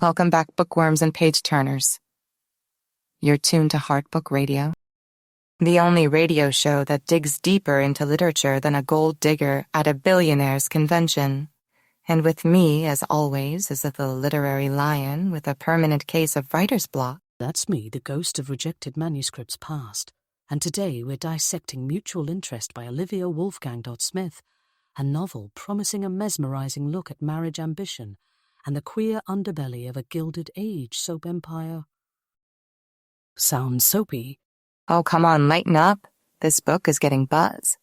Welcome back, bookworms and page-turners. You're tuned to Heartbook Radio, the only radio show that digs deeper into literature than a gold digger at a billionaire's convention. And with me, as always, is the literary lion with a permanent case of writer's block. That's me, the ghost of rejected manuscripts past. And today we're dissecting Mutual Interest by Olivia Wolfgang-Smith, a novel promising a mesmerizing look at marriage ambition and the queer underbelly of a Gilded Age soap empire. Sounds soapy. Oh, come on, lighten up. This book is getting buzz.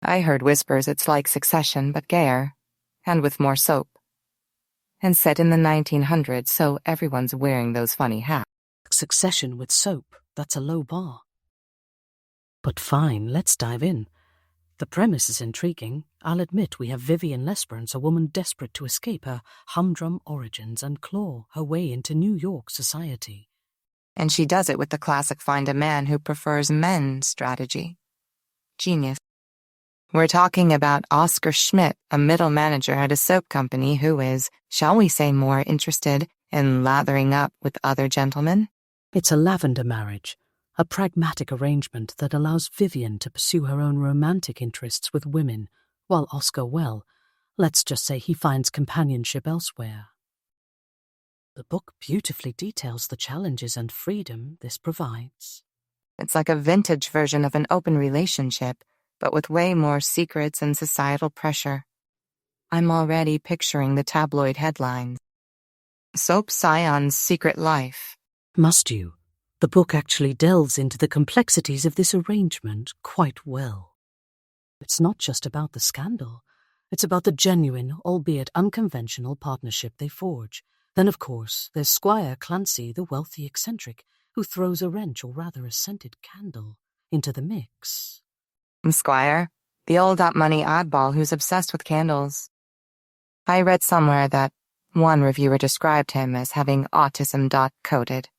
I heard whispers it's like Succession, but gayer, and with more soap. And set in the 1900s, so everyone's wearing those funny hats. Succession with soap, that's a low bar. But fine, let's dive in. The premise is intriguing. I'll admit we have Vivian Lesperance, a woman desperate to escape her humdrum origins and claw her way into New York society. And she does it with the classic find a man who prefers men strategy. Genius. We're talking about Oscar Schmidt, a middle manager at a soap company who is, shall we say, more interested in lathering up with other gentlemen. It's a lavender marriage. A pragmatic arrangement that allows Vivian to pursue her own romantic interests with women, while Oscar, well, let's just say he finds companionship elsewhere. The book beautifully details the challenges and freedom this provides. It's like a vintage version of an open relationship, but with way more secrets and societal pressure. I'm already picturing the tabloid headlines. Soap Scion's Secret Life. Must you? The book actually delves into the complexities of this arrangement quite well. It's not just about the scandal. It's about the genuine, albeit unconventional, partnership they forge. Then, of course, there's Squire Clancy, the wealthy eccentric, who throws a wrench, or rather a scented candle, into the mix. Squire, the old up-money oddball who's obsessed with candles. I read somewhere that one reviewer described him as having autism coded.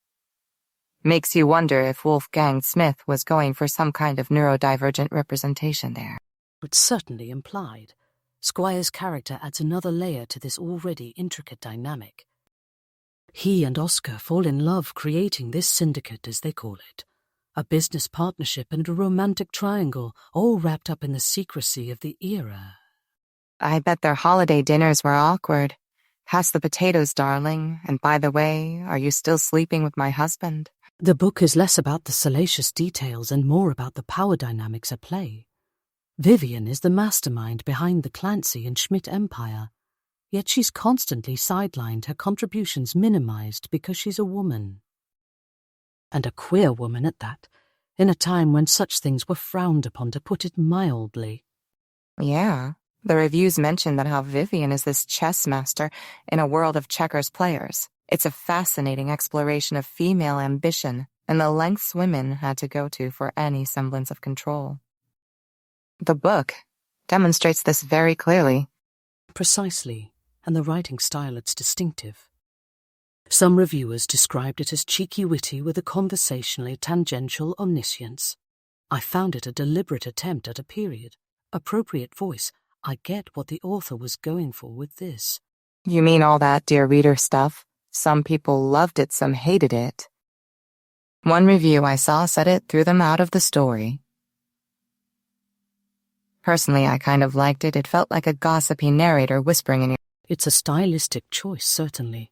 Makes you wonder if Wolfgang-Smith was going for some kind of neurodivergent representation there. It's certainly implied. Squire's character adds another layer to this already intricate dynamic. He and Oscar fall in love creating this syndicate, as they call it. A business partnership and a romantic triangle, all wrapped up in the secrecy of the era. I bet their holiday dinners were awkward. Pass the potatoes, darling, and by the way, are you still sleeping with my husband? The book is less about the salacious details and more about the power dynamics at play. Vivian is the mastermind behind the Clancy and Schmidt empire, yet she's constantly sidelined, her contributions minimized because she's a woman. And a queer woman at that, in a time when such things were frowned upon, to put it mildly. Yeah, the reviews mention that how Vivian is this chess master in a world of checkers players. It's a fascinating exploration of female ambition and the lengths women had to go to for any semblance of control. The book demonstrates this very clearly. Precisely, and the writing style it's distinctive. Some reviewers described it as cheeky-witty with a conversationally tangential omniscience. I found it a deliberate attempt at a period, appropriate voice. I get what the author was going for with this. You mean all that dear reader stuff? Some people loved it, some hated it. One review I saw said it threw them out of the story. Personally, I kind of liked it. It felt like a gossipy narrator whispering in your... It's a stylistic choice, certainly.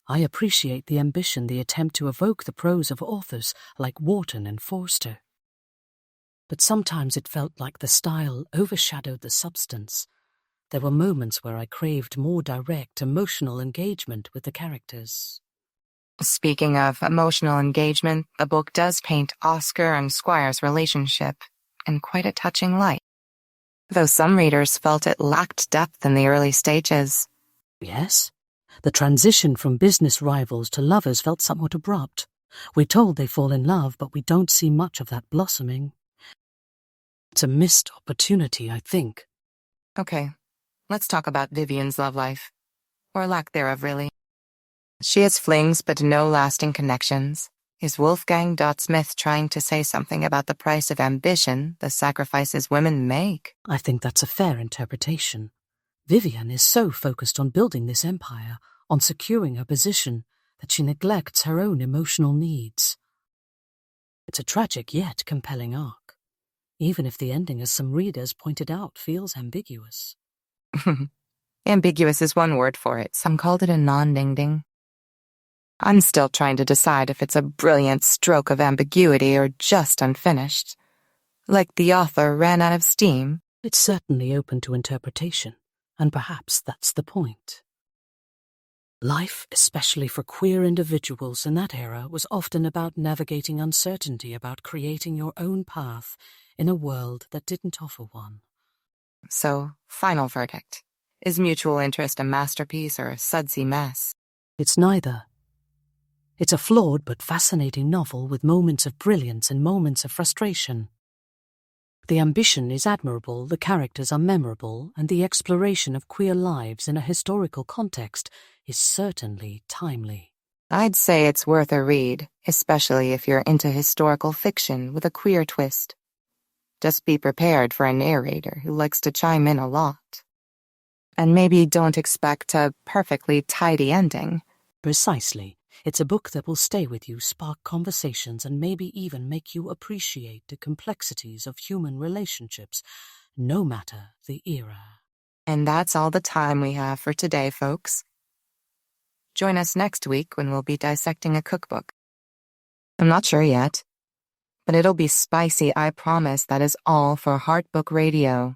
I appreciate the ambition, the attempt to evoke the prose of authors like Wharton and Forster. But sometimes it felt like the style overshadowed the substance. There were moments where I craved more direct, emotional engagement with the characters. Speaking of emotional engagement, the book does paint Oscar and Squire's relationship in quite a touching light, though some readers felt it lacked depth in the early stages. Yes, the transition from business rivals to lovers felt somewhat abrupt. We're told they fall in love, but we don't see much of that blossoming. It's a missed opportunity, I think. Okay. Let's talk about Vivian's love life. Or lack thereof, really. She has flings, but no lasting connections. Is Wolfgang-Smith trying to say something about the price of ambition, the sacrifices women make? I think that's a fair interpretation. Vivian is so focused on building this empire, on securing her position that she neglects her own emotional needs. It's a tragic yet compelling arc, even if the ending, as some readers pointed out, feels ambiguous. Ambiguous is one word for it. Some called it a non-ding-ding. I'm still trying to decide if it's a brilliant stroke of ambiguity or just unfinished. Like the author ran out of steam. It's certainly open to interpretation, and perhaps that's the point. Life, especially for queer individuals in that era, was often about navigating uncertainty, about creating your own path in a world that didn't offer one. So, final verdict. Is Mutual Interest a masterpiece or a sudsy mess? It's neither. It's a flawed but fascinating novel with moments of brilliance and moments of frustration. The ambition is admirable, the characters are memorable, and the exploration of queer lives in a historical context is certainly timely. I'd say it's worth a read, especially if you're into historical fiction with a queer twist. Just be prepared for a narrator who likes to chime in a lot. And maybe don't expect a perfectly tidy ending. Precisely. It's a book that will stay with you, spark conversations, and maybe even make you appreciate the complexities of human relationships, no matter the era. And that's all the time we have for today, folks. Join us next week when we'll be dissecting a cookbook. I'm not sure yet, but it'll be spicy, I promise. That is all for Heartbook Radio.